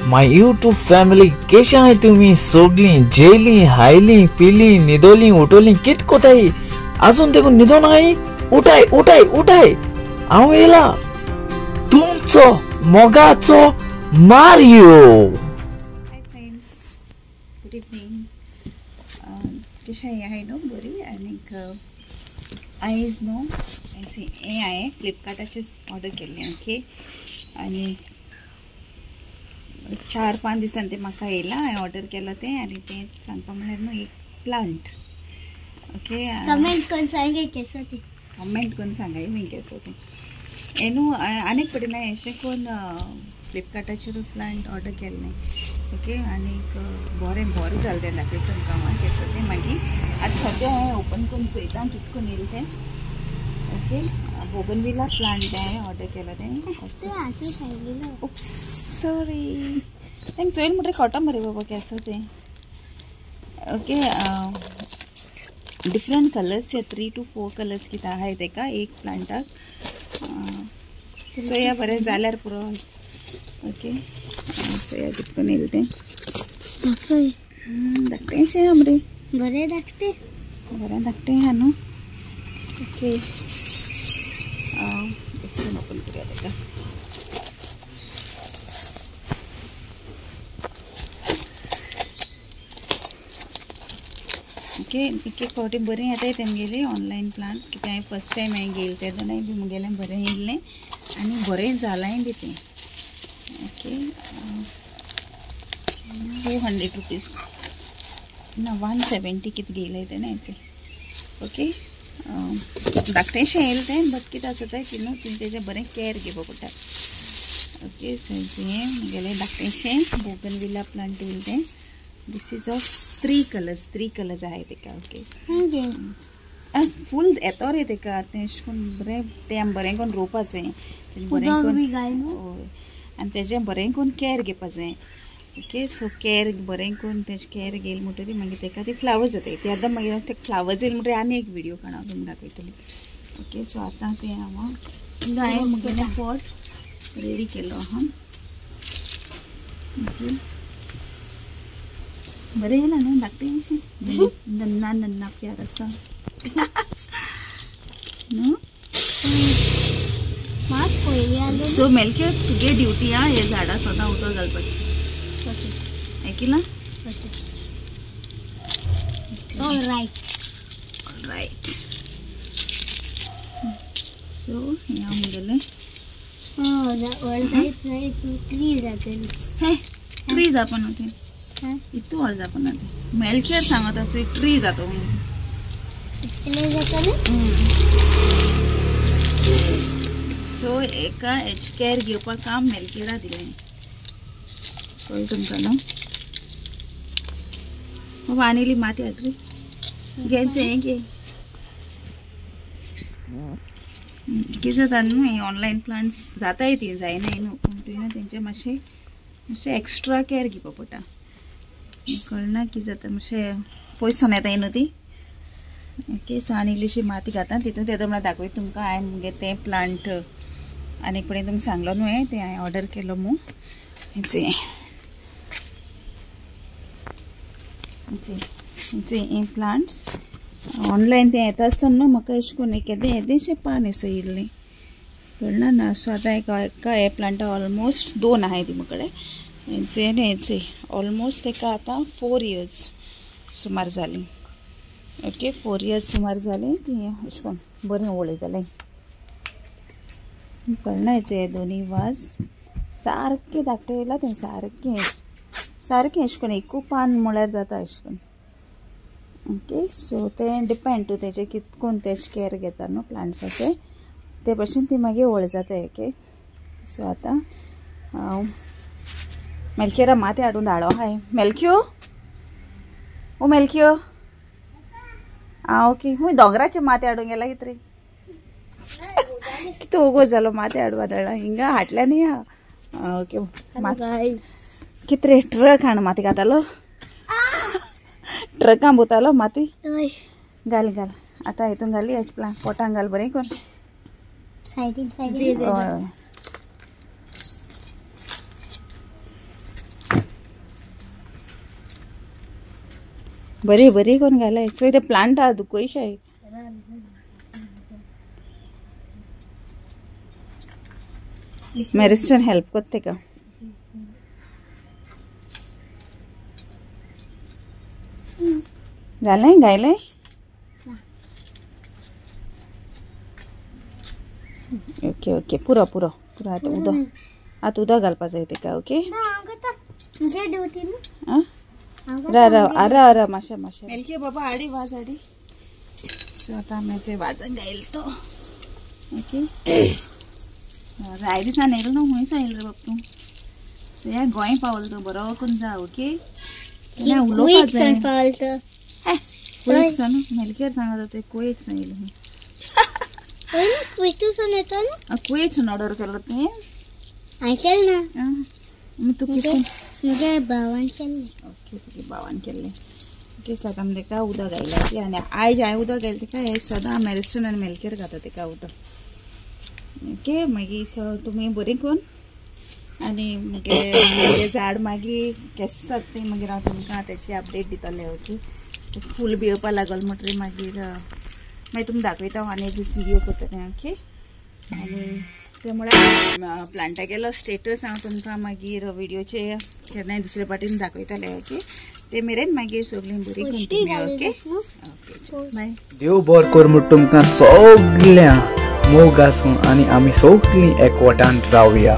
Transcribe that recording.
My YouTube family कशा आहे तुम्ही सगळी जेली हायली पिली निदोली उठवली कित कोताई अजून देखून निदो नाही उठाय उठाय उठाय हांव येला तुमचो मोगाचो Mario. Hi friends, good evening. कशा आहे नो बरी आणि आयज नो हे आहे फ्लिपकार्टाचेच ऑर्डर केल्ले ओके आणि 4-5 दिसान ते म्हाका येयला. हांवें ऑर्डर केला ते आणि ते सांगपा म्हळ्यार न्हू एक प्लांट ओके. कमेंट करून सांगे केसो ते कमेंट करून सांगाय मी केसो ते हे न्हू आनीक पटी ना अशें कोण फ्लिपकार्टाचेर प्लांट ऑर्डर केल्ले ओके आणि बरें बरें जालें तें दाखयता तुमकां हांव केसो ते मागीर आतां सद्या हांवें ओपन करून चयता कितकोन येयलें तें ओके. बोगनविला प्लांट हांवें ऑर्डर केला तें. उप्स सॉरी तेंक चोयल म्हणटरी खोटा मरे बाबा केसो ते okay. Different colours 3 to 4 colours कितें आहाय तेका एक प्लांटाक चोया बरें जाल्यार पुरो ओके. चोया कितकोन येयलें तें धाकटेंशें मरे बरें धाकटें बरें धाकटें हा न्हू ओके. बेसन ओपन करूया तेका ओके. एक एक फावटी बरें येताय तेमगेली ऑनलायन प्लांट्स कित्याक हांवें फर्स्ट टायम हांवें गेल ते दोनाय बी मुगेलें बरें येयल्लें आनी बरें जालांय बी तें ओके. 200 रुपीज ना 170 कितें गेलें तें हेचें ओके. धाकटेंशें येयलें तें बट कितें आसता की न्हू तुमी तेजें बरें केअर घेवपा पडटा ओके. सो हें मुगेलें धाकटेंशें बोगनविला प्लांट येयलें तें. दिस इज ऑफ 3 कलर्स आहाय तेका ओके. फूल येतो रे तेका तें अशें करून बरें तें बरें करून रोवपा जाय बरें करून हय आनी तेजें बरें करून केअर घेवपा जाय ओके. सो केअर बरें करून तेजें केअर घेयलें म्हणटरी मागीर तेका ती फ्लावर्स जाताय ती आतां मागीर ते फ्लावर्स येयले म्हणटरी आनी एक व्हिडियो काडून हांव तुमकां दाखयतली ओके. सो आतां तें हांवें मुगेलें पॉट रेडी केलो आहा ओके. बरें येयलां न्हू धाकटें अशें नन्ना नन्ना प्यार आसा न्हू. सो मेलके तुगे ड्युटी हा हे झाडां सदां उदक घालपाची ऐकिलां ऑलरायट. सो हें हांव मुगेलें ट्री जावपा तें इतू व्हड जावपा तें मेलकेर सांगता चोय ट्री जातो सो एका हेच केअर घेवपा काम मेलकेरा दिलें कळ्ळें तुमकां न्हू. बाबा आनिली माती हाड रे घेवचें हें घे कितें जाता न्हू हे ऑनलायन प्लांट्स जाताय ती जायनाय न्हू पूण तुवें तेंचें मातशें एक्स्ट्रा केअर घेवपा पडटा कळना कितें जाता मातशें पयसून येताय न्हू ती ओके. सो आनी इल्लीशी माती घाता तितून तेदो म्हळ्यार दाखयता तुमकां हांवें मुगे तें प्लांट आनीक फुडें तुमकां सांगलो न्हू हें तें हांवें ऑर्डर केलो मू हेचें हें प्लांट्स ऑनलायन तें येता आसतना न्हू म्हाका अशें करून एक येदेशें पान एसो येयल्लें कळना ना. सो आतां एका हे प्लांटा ऑलमोस्ट 2 आहाय ती म्हकडे हेंचे आनी हेंचे ऑलमोस्ट तेका आतां 4 years सुमार जालीं ओके. 4 years सुमार जालीं ती अशें करून बरें व्हडलें जालें कळना हेचे हे दोनी वाज सारकें धाकटें येयलां तें सारकें अशें करून एकू पान म्हळ्यार जाता अशें करून ओके. सो तें डिपेंड टू तेजें कितकोन तेजें केअर घेता न्हू प्लांट्साचें ते भाशेन ती मागीर व्हड जाताय ओके. सो आतां हांव मेलकेरा माती हाडून धाडो हाय मेलक्यो ओ मेलक्यो ओके. हूंय दोंगराचे माती हाडूंक गेला कितें रे कितें ओगो जालो माती हाडवा धाडला हिंगा हाटल्या न्ही हा ओके. कितें रे ट्रक हाण माती घातालो ट्रकां भोवतालो माती घाल आतां हितून घाली हेच प्लांट पोटांक घाल बरें कोन्न सायडीन बरी बरी कोण घालाय सो ते प्लांट आहा दुकोयशे आहे मेरिस्टन हेल्प करते का घालाय गायलाय ओके ओके पुरो पुरो पुरो आता उदक घालपा जाय तेका ओके मुझे ड्यूटी ना अरे माशा माशा मेलके बाबा आडी वाज आडी सो आता मेचे वाजन गायल तो ओके रायदी सांगेल न्हू हुंय सांगेल रे बापू सो या गोंय पावल तो बरो करून जा ओके ना उलोवपा जाय पालतो कोईट सन मेलकेर सांगत ते कोईट सांगेल विष्णू सन येतो ना कोईट सन ऑर्डर केलं ते ऐकेल ना मी तू किती मुझे बावन केले ओके तुगे बावान केले ओके सदां तेका उदक घायला की आनी आयज हांवें उदक घायलें तेका हे सदां मेरिस्टन आनी मेलकेर घाता तेका उदक ओके मागीर तुमी बरीं कोन्न आनी मागीर झाड मागीर केस जाता तें मागीर हांव तुमकां तेची अपडेट दितलें ओके फूल बी येवपा लागल म्हणटरी मागीर तुमकां दाखयता हांव आनी एक दीस व्हिडियो करतलें ओके आनी ते म्हळ्यार प्लांटा गेलो स्टेटस हांव तुमकां मागीर व्हिडियोचे केन्नाय दुसरे पाटीन दाखयतलें ओके ते मेरेन मागीर सगळीं बरीं करून तुमी ओके ओके बाय देव बरें कर म्हूण तुमकां सगळ्या मोग आसूं आनी आमी सगळीं एकवटान रावया.